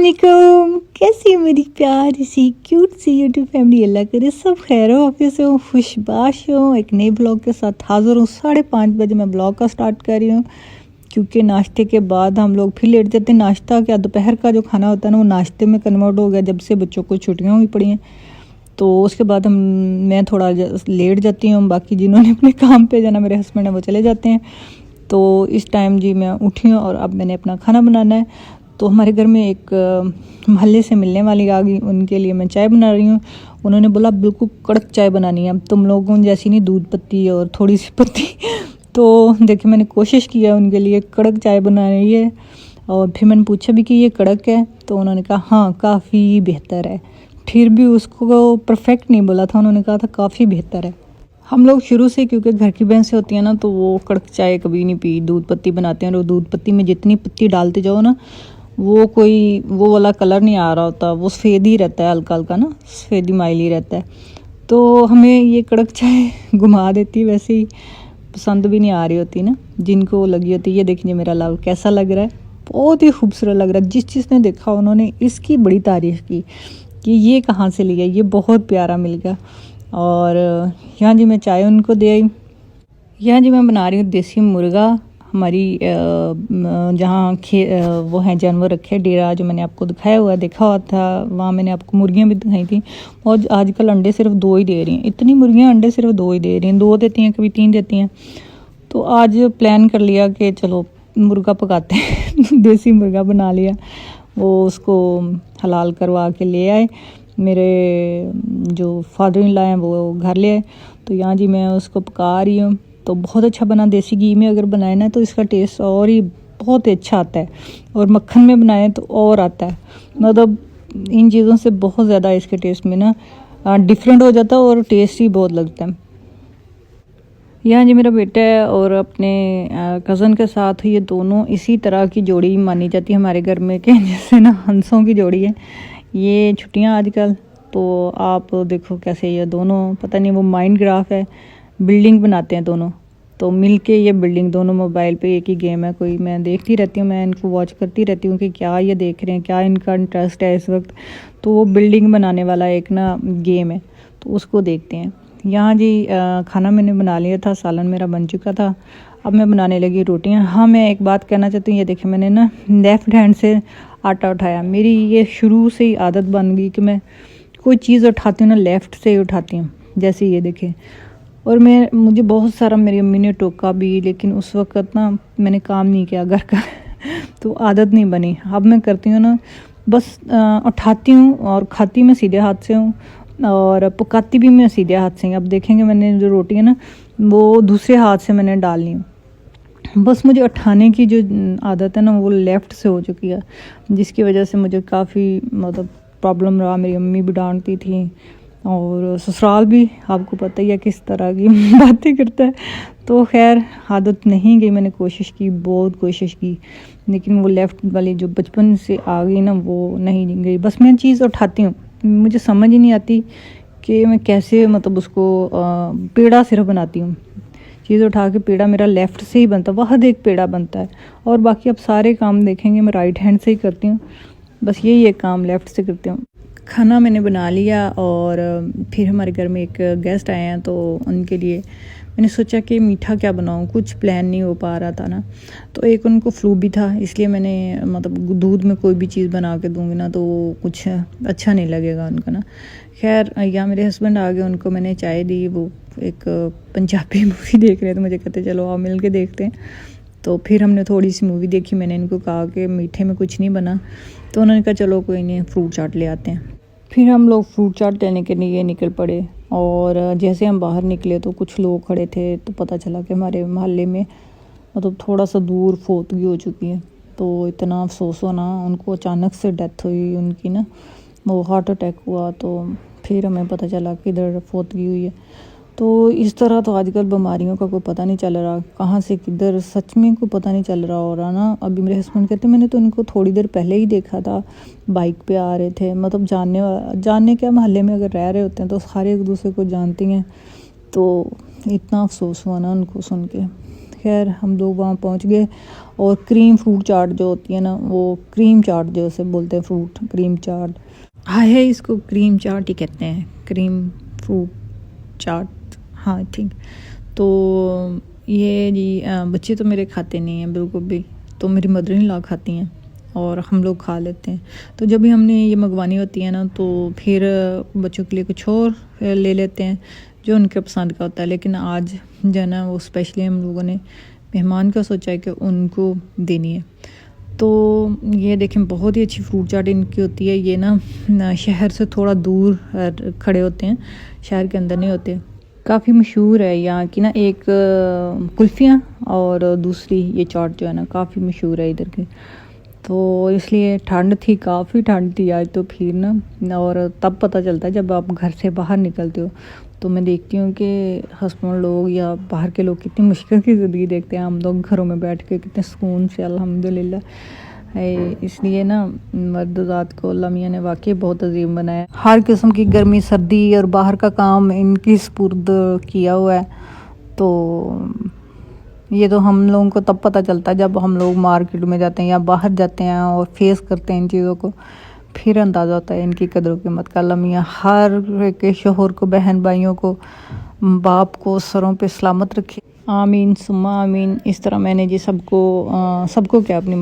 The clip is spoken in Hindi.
वालेकुम, कैसी है मेरी प्यारी सी क्यूट सी यूट्यूब फैमिली। अल्लाह करे सब खैर हो, ऑफिस हो, खुशबाश हो। एक नए ब्लॉग के साथ हाज़िर हूँ। 5:30 बजे मैं ब्लॉग का स्टार्ट कर रही हूँ क्योंकि नाश्ते के बाद हम लोग फिर लेट जाते हैं। नाश्ता क्या, दोपहर का जो खाना होता है ना वो नाश्ते में कन्वर्ट हो गया जब से बच्चों को छुट्टियाँ हुई पड़ी हैं। तो उसके बाद मैं थोड़ा लेट जाती हूँ। बाकी जिन्होंने अपने काम पे जाना, मेरे हस्बैंड हैं, वो चले जाते हैं। तो इस टाइम जी मैं उठी हूँ और अब मैंने अपना खाना बनाना है। तो हमारे घर में एक मोहल्ले से मिलने वाली आ गई, उनके लिए मैं चाय बना रही हूँ। उन्होंने बोला बिल्कुल कड़क चाय बनानी है, अब तुम लोगों जैसी नहीं, दूध पत्ती और थोड़ी सी पत्ती। तो देखिए मैंने कोशिश किया उनके लिए कड़क चाय बनानी है। और फिर मैंने पूछा भी कि ये कड़क है, तो उन्होंने कहा हाँ काफ़ी बेहतर है। फिर भी उसको परफेक्ट नहीं बोला था, उन्होंने कहा था काफ़ी बेहतर है। हम लोग शुरू से क्योंकि घर की भैंसें होती हैं ना, तो वो कड़क चाय कभी नहीं पी। दूध पत्ती बनाते हैं और दूध पत्ती में जितनी पत्ती डालते जाओ ना, वो वाला कलर नहीं आ रहा होता, वो सफ़ेद ही रहता है, हल्का हल्का ना सफ़ेदी माइल ही रहता है। तो हमें ये कड़क चाय घुमा देती, वैसे ही पसंद भी नहीं आ रही होती ना जिनको लगी होती। ये देखिए मेरा लाल कैसा लग रहा है, बहुत ही खूबसूरत लग रहा है। जिस चीज़ ने देखा उन्होंने इसकी बड़ी तारीफ़ की कि ये कहाँ से लिया, ये बहुत प्यारा मिल गया। और यहाँ जी मैं चाय उनको दे आई। यहाँ जी मैं बना रही हूँ देसी मुर्गा। हमारी जहाँ वो हैं जानवर रखे, डेरा जो मैंने आपको दिखाया हुआ देखा हुआ था, वहाँ मैंने आपको मुर्गियाँ भी दिखाई थी। और आजकल अंडे सिर्फ 2 ही दे रही हैं, इतनी मुर्गियाँ अंडे सिर्फ 2 ही दे रही हैं। 2 देती हैं, कभी 3 देती हैं। तो आज प्लान कर लिया कि चलो मुर्गा पकाते हैं। देसी मुर्गा बना लिया। वो उसको हलाल करवा के ले आए, मेरे जो फादर इन लॉ हैं वो घर ले आए। तो यहाँ जी मैं उसको पका रही हूँ। तो बहुत अच्छा बना। देसी घी में अगर बनाए ना तो इसका टेस्ट और ही बहुत ही अच्छा आता है, और मक्खन में बनाए तो और आता है। मतलब इन चीज़ों से बहुत ज़्यादा इसके टेस्ट में ना डिफरेंट हो जाता है और टेस्ट ही बहुत लगता है। यहाँ जी मेरा बेटा है और अपने कज़न के साथ ये दोनों इसी तरह की जोड़ी मानी जाती है हमारे घर में, कि जैसे ना हंसों की जोड़ी है। ये छुट्टियाँ आजकल, तो आप देखो कैसे ये दोनों, पता नहीं वो माइंड ग्राफ है, बिल्डिंग बनाते हैं दोनों। तो मिल के ये बिल्डिंग, दोनों मोबाइल पे एक ही गेम है कोई, मैं देखती रहती हूँ, मैं इनको वॉच करती रहती हूँ कि क्या ये देख रहे हैं, क्या इनका इंटरेस्ट है इस वक्त। तो वो बिल्डिंग बनाने वाला एक ना गेम है, तो उसको देखते हैं। यहाँ जी खाना मैंने बना लिया था, सालन मेरा बन चुका था। अब मैं बनाने लगी रोटियाँ। हाँ मैं एक बात कहना चाहती हूँ, ये देखिए मैंने ना लेफ़्ट हैंड से आटा उठाया। मेरी ये शुरू से ही आदत बन गई कि मैं कोई चीज़ उठाती हूँ ना लेफ़्ट से ही उठाती हूँ, जैसे ये देखें। और मुझे बहुत सारा मेरी अम्मी ने टोका भी, लेकिन उस वक़्त ना मैंने काम नहीं किया घर का। तो आदत नहीं बनी। अब मैं करती हूँ ना, बस उठाती हूँ और खाती मैं सीधे हाथ से हूँ और पकाती भी मैं सीधे हाथ से। अब देखेंगे मैंने जो रोटी है ना वो दूसरे हाथ से मैंने डालनी है। बस मुझे उठाने की जो आदत है ना वो लेफ़्ट से हो चुकी है, जिसकी वजह से मुझे काफ़ी मतलब प्रॉब्लम रहा। मेरी अम्मी भी डांटती थी और ससुराल भी आपको पता ही है किस तरह की बातें करता है। तो खैर आदत नहीं गई, मैंने कोशिश की, बहुत कोशिश की, लेकिन वो लेफ़्ट वाली जो बचपन से आ गई ना वो नहीं गई। बस मैं चीज़ उठाती हूँ, मुझे समझ ही नहीं आती कि मैं कैसे मतलब उसको पेड़ा सिर्फ बनाती हूँ। चीज़ उठा के पेड़ा मेरा लेफ़्ट से ही बनता है, वह एक पेड़ा बनता है। और बाकी अब सारे काम देखेंगे मैं राइट हैंड से ही करती हूँ, बस यही एक काम लेफ़्ट से करती हूँ। खाना मैंने बना लिया और फिर हमारे घर में एक गेस्ट आए हैं, तो उनके लिए मैंने सोचा कि मीठा क्या बनाऊँ, कुछ प्लान नहीं हो पा रहा था ना। तो एक उनको फ्लू भी था, इसलिए मैंने मतलब दूध में कोई भी चीज़ बना के दूँगी ना तो कुछ अच्छा नहीं लगेगा उनको ना। खैर यहाँ मेरे हस्बैंड आ गए, उनको मैंने चाय दी। वो एक पंजाबी मूवी देख रहे थे, मुझे कहते चलो आओ मिल के देखते हैं। तो फिर हमने थोड़ी सी मूवी देखी। मैंने इनको कहा कि मीठे में कुछ नहीं बना, तो उन्होंने कहा चलो कोई नहीं, फ्रूट चाट ले आते हैं। फिर हम लोग फ्रूट चाट लेने के लिए निकल पड़े। और जैसे हम बाहर निकले तो कुछ लोग खड़े थे, तो पता चला कि हमारे मोहल्ले में मतलब थोड़ा सा दूर फौतगी हो चुकी है। तो इतना अफसोस हो ना, उनको अचानक से डेथ हुई उनकी ना, वो हार्ट अटैक हुआ। तो फिर हमें पता चला कि इधर फौतगी हुई है। तो इस तरह तो आजकल बीमारियों का कोई पता नहीं चल रहा, कहाँ से किधर सच में कोई पता नहीं चल रहा हो रहा ना। अभी मेरे हस्बैंड कहते मैंने तो इनको थोड़ी देर पहले ही देखा था, बाइक पे आ रहे थे। मतलब जानने क्या, मोहल्ले में अगर रह रहे होते हैं तो सारे एक दूसरे को जानती हैं। तो इतना अफसोस हुआ ना उनको सुन के। खैर हम लोग वहाँ पहुँच गए। और क्रीम फ्रूट चाट जो होती है ना, वो क्रीम चाट जो उसे बोलते हैं, फ्रूट क्रीम चाट है, इसको क्रीम चाट ही कहते हैं, क्रीम फ्रूट चाट, हाँ ठीक। तो ये जी बच्चे तो मेरे खाते नहीं हैं बिल्कुल भी, तो मेरी मदर इन लॉ खाती हैं और हम लोग खा लेते हैं। तो जब भी हमने ये मंगवानी होती है ना, तो फिर बच्चों के लिए कुछ और ले लेते हैं जो उनके पसंद का होता है। लेकिन आज जो है ना, वो स्पेशली हम लोगों ने मेहमान का सोचा है कि उनको देनी है। तो ये देखें, बहुत ही अच्छी फ्रूट चाट इनकी होती है। ये ना शहर से थोड़ा दूर खड़े होते हैं, शहर के अंदर नहीं होते। काफ़ी मशहूर है यहाँ की ना, एक कुल्फ़ियाँ और दूसरी ये चाट जो है ना, काफ़ी मशहूर है इधर की। तो इसलिए ठंड थी, काफ़ी ठंड थी आज तो फिर ना, और तब पता चलता है जब आप घर से बाहर निकलते हो। तो मैं देखती हूँ कि हस्बैंड लोग या बाहर के लोग कितनी मुश्किल की ज़िंदगी देखते हैं, हम लोग घरों में बैठ के कितने सुकून से अल्हम्दुलिल्लाह है। इसलिए ना मर्द को अल्लाह मियाँ ने वाकई बहुत अजीम बनाया। हर किस्म की गर्मी सर्दी और बाहर का काम इनकी सुपुर्द किया हुआ है। तो ये तो हम लोगों को तब पता चलता है जब हम लोग मार्केट में जाते हैं या बाहर जाते हैं और फेस करते हैं इन चीज़ों को, फिर अंदाज़ा होता है इनकी कदरों कीमत का। अल्लाह मियाँ हर के शोहर को, बहन भाइयों को, बाप को सरों पे सलामत रखे, आमीन सुम्मा आमीन। इस तरह मैंने जी सबको क्या अपनी